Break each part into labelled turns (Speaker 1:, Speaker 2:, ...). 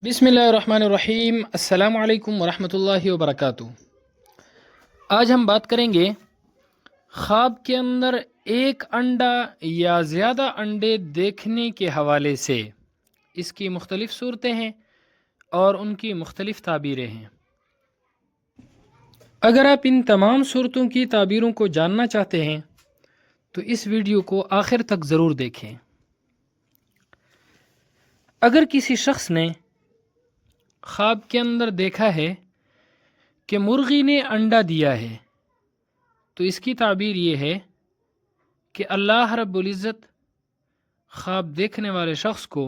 Speaker 1: بسم اللہ الرحمن الرحیم۔ السلام علیکم ورحمۃ اللہ وبرکاتہ۔ آج ہم بات کریں گے خواب کے اندر ایک انڈا یا زیادہ انڈے دیکھنے کے حوالے سے۔ اس کی مختلف صورتیں ہیں اور ان کی مختلف تعبیریں ہیں۔ اگر آپ ان تمام صورتوں کی تعبیروں کو جاننا چاہتے ہیں تو اس ویڈیو کو آخر تک ضرور دیکھیں۔ اگر کسی شخص نے خواب کے اندر دیکھا ہے کہ مرغی نے انڈا دیا ہے تو اس کی تعبیر یہ ہے کہ اللہ رب العزت خواب دیکھنے والے شخص کو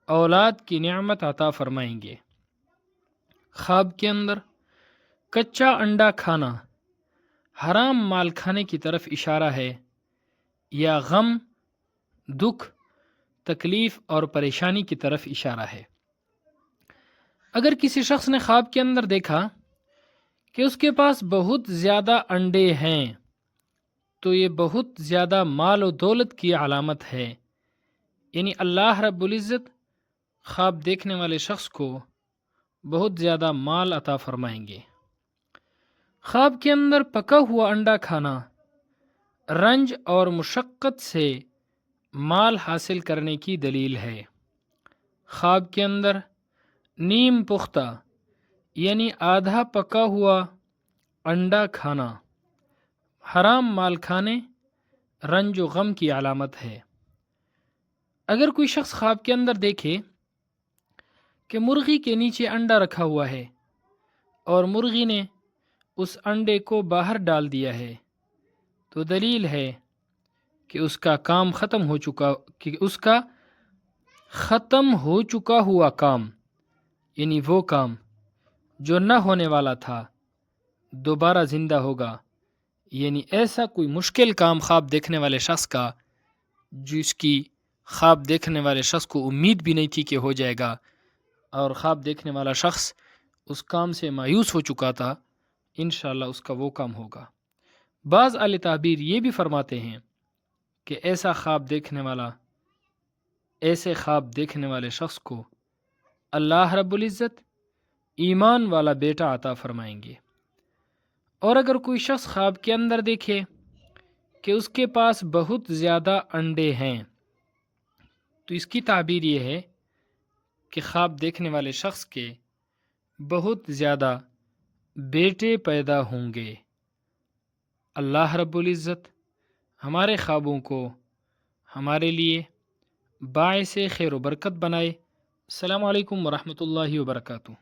Speaker 1: اولاد کی نعمت عطا فرمائیں گے۔ خواب کے اندر کچا انڈا کھانا حرام مال کھانے کی طرف اشارہ ہے یا غم، دکھ، تکلیف اور پریشانی کی طرف اشارہ ہے۔ اگر کسی شخص نے خواب کے اندر دیکھا کہ اس کے پاس بہت زیادہ انڈے ہیں تو یہ بہت زیادہ مال و دولت کی علامت ہے، یعنی اللہ رب العزت خواب دیکھنے والے شخص کو بہت زیادہ مال عطا فرمائیں گے۔ خواب کے اندر پکا ہوا انڈا کھانا رنج اور مشقت سے مال حاصل کرنے کی دلیل ہے۔ خواب کے اندر نیم پختہ یعنی آدھا پکا ہوا انڈا کھانا حرام مال کھانے، رنج و غم کی علامت ہے۔ اگر کوئی شخص خواب کے اندر دیکھے کہ مرغی کے نیچے انڈا رکھا ہوا ہے اور مرغی نے اس انڈے کو باہر ڈال دیا ہے تو دلیل ہے کہ اس کا کام ختم ہو چکا ہوا کام، یعنی وہ کام جو نہ ہونے والا تھا دوبارہ زندہ ہوگا، یعنی ایسا کوئی مشکل کام خواب دیکھنے والے شخص کا جس کی خواب دیکھنے والے شخص کو امید بھی نہیں تھی کہ ہو جائے گا، اور خواب دیکھنے والا شخص اس کام سے مایوس ہو چکا تھا، انشاءاللہ اس کا وہ کام ہوگا۔ بعض اہل تعبیر یہ بھی فرماتے ہیں کہ ایسے خواب دیکھنے والے شخص کو اللہ رب العزت ایمان والا بیٹا عطا فرمائیں گے۔ اور اگر کوئی شخص خواب کے اندر دیکھے کہ اس کے پاس بہت زیادہ انڈے ہیں تو اس کی تعبیر یہ ہے کہ خواب دیکھنے والے شخص کے بہت زیادہ بیٹے پیدا ہوں گے۔ اللہ رب العزت ہمارے خوابوں کو ہمارے لیے باعث خیر و برکت بنائے۔ السلام علیکم ورحمۃ اللہ وبرکاتہ۔